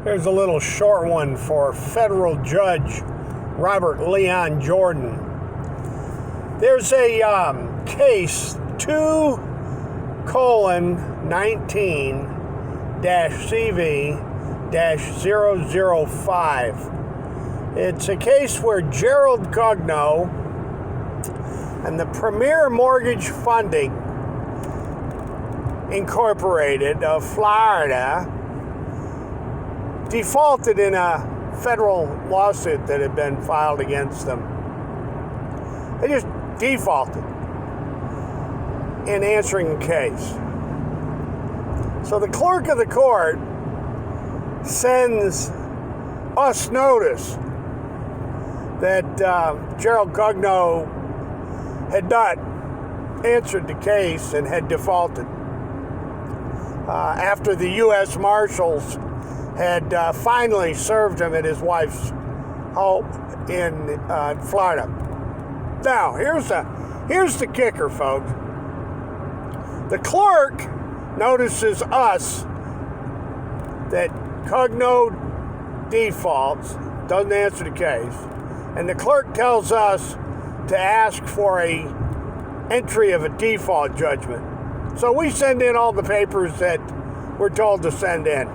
Here's a little short one for federal judge Robert Leon Jordan. There's a case 2:CV-005. It's a case where Gerald Cugno and the Premier Mortgage Funding Incorporated of Florida defaulted in a federal lawsuit that had been filed against them. They just defaulted in answering a case. So the clerk of the court sends us notice that Gerald Cugno had not answered the case and had defaulted after the U.S. Marshals had finally served him at his wife's home in Florida. Now, here's the kicker, folks. The clerk notices us that Cugno defaults, doesn't answer the case, and the clerk tells us to ask for a entry of a default judgment. So we send in all the papers that we're told to send in.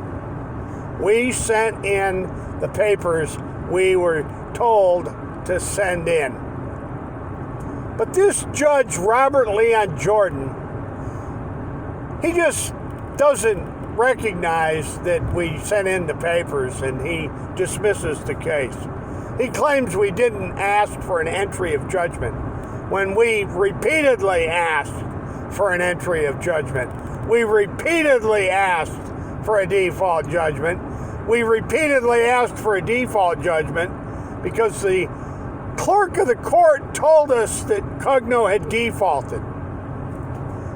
We sent in the papers we were told to send in. But this judge, Robert Leon Jordan, he just doesn't recognize that we sent in the papers, and he dismisses the case. He claims we didn't ask for an entry of judgment when we repeatedly asked for an entry of judgment. We repeatedly asked for a default judgment. We repeatedly asked for a default judgment because the clerk of the court told us that Cugno had defaulted.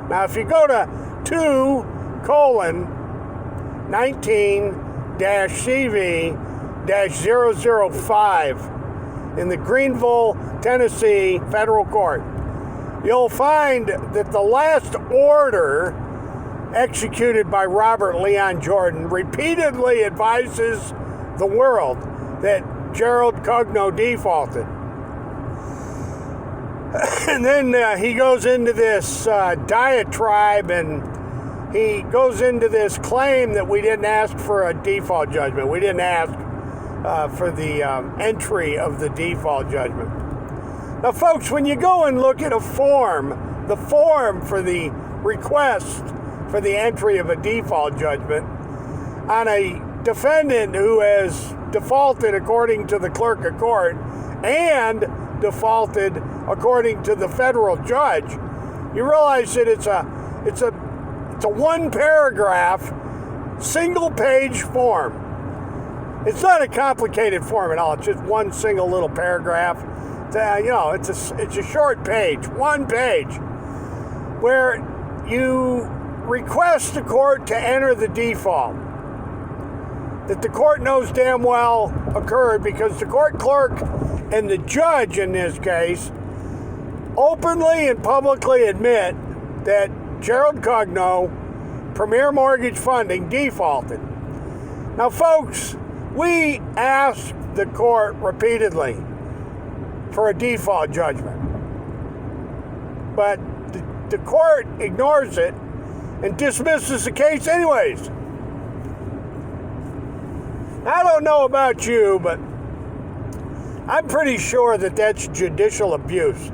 Now, if you go to 2:19-CV-005 in the Greenville, Tennessee Federal Court, you'll find that the last order executed by Robert Leon Jordan repeatedly advises the world that Gerald Cugno defaulted. And then he goes into this diatribe, and he goes into this claim that we didn't ask for a default judgment. We didn't ask for the entry of the default judgment. Now, folks, when you go and look at a form, the form for the request for the entry of a default judgment on a defendant who has defaulted according to the clerk of court and defaulted according to the federal judge, you realize that it's a one paragraph, single page form. It's not a complicated form at all. It's just one single little paragraph. It's a short page, one page, where you request the court to enter the default that the court knows damn well occurred because the court clerk and the judge in this case openly and publicly admit that Gerald Cugno, Premier Mortgage Funding, defaulted. Now, folks, we asked the court repeatedly for a default judgment, but the court ignores it and dismisses the case anyways. I don't know about you, but I'm pretty sure that that's judicial abuse.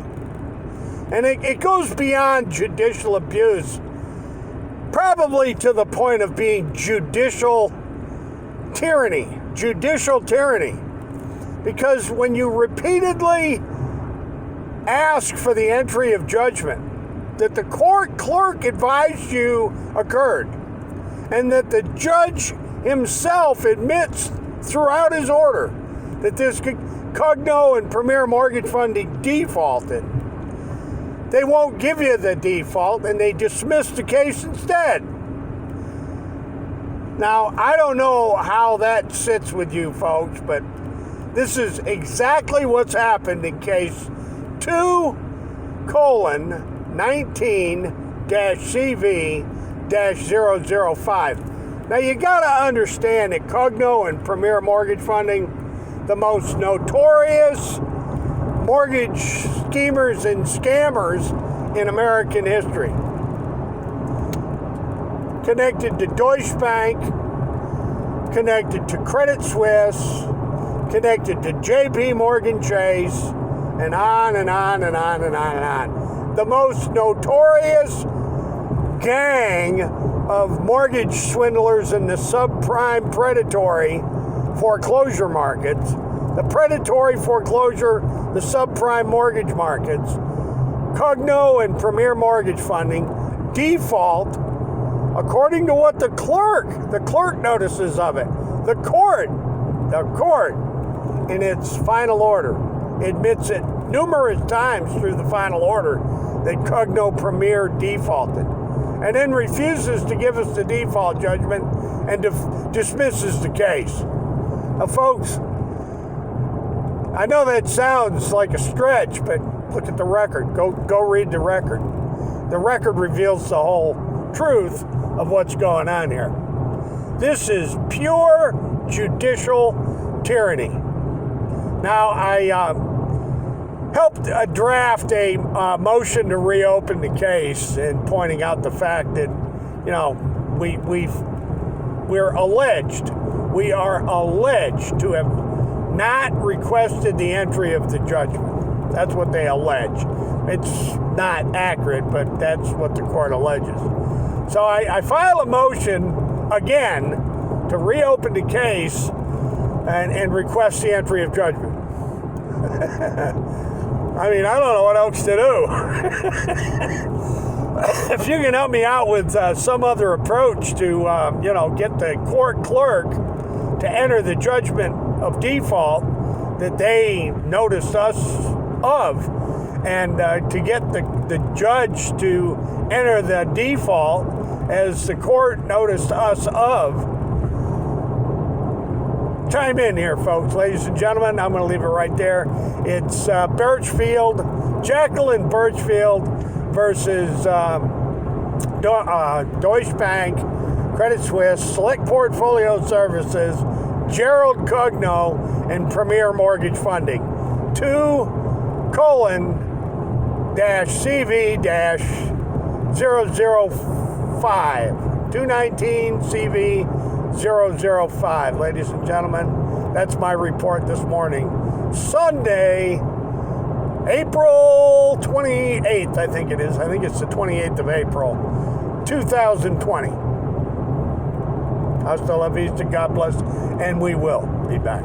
And it goes beyond judicial abuse, probably to the point of being judicial tyranny. Judicial tyranny. Because when you repeatedly ask for the entry of judgment that the court clerk advised you occurred, and that the judge himself admits throughout his order that this Cugno and Premier Mortgage Funding defaulted, they won't give you the default and they dismiss the case instead. Now, I don't know how that sits with you folks, but this is exactly what's happened in case 2:19-CV-005. Now you got to understand that Cogno and Premier Mortgage Funding, the most notorious mortgage schemers and scammers in American history. Connected to Deutsche Bank, connected to Credit Suisse, connected to JP Morgan Chase, and on and on and on and on and on. The most notorious gang of mortgage swindlers in the subprime predatory foreclosure markets, the predatory foreclosure, the subprime mortgage markets, Cogno and Premier Mortgage Funding default, according to what the clerk notices of it. The court, in its final order, admits it numerous times through the final order that Cogno Premier defaulted, and then refuses to give us the default judgment and dismisses the case. Now, folks, I know that sounds like a stretch, but look at the record. Go read the record. The record reveals the whole truth of what's going on here. This is pure judicial tyranny. Now, I helped draft a motion to reopen the case, and pointing out the fact that, we are alleged to have not requested the entry of the judgment. That's what they allege. It's not accurate, but that's what the court alleges. So I file a motion again to reopen the case and request the entry of judgment. I mean, I don't know what else to do. If you can help me out with some other approach to, get the court clerk to enter the judgment of default that they noticed us of, and to get the judge to enter the default as the court noticed us of. Chime in here, folks, ladies and gentlemen. I'm going to leave it right there. It's Jacqueline Birchfield versus Deutsche Bank, Credit Suisse, Select Portfolio Services, Gerald Cogno, and Premier Mortgage Funding. 2:CV-005. 219 CV 005. Ladies and gentlemen, that's my report this morning. Sunday, April 28th, I think it is. I think it's the 28th of April, 2020. Hasta la vista, God bless, and we will be back.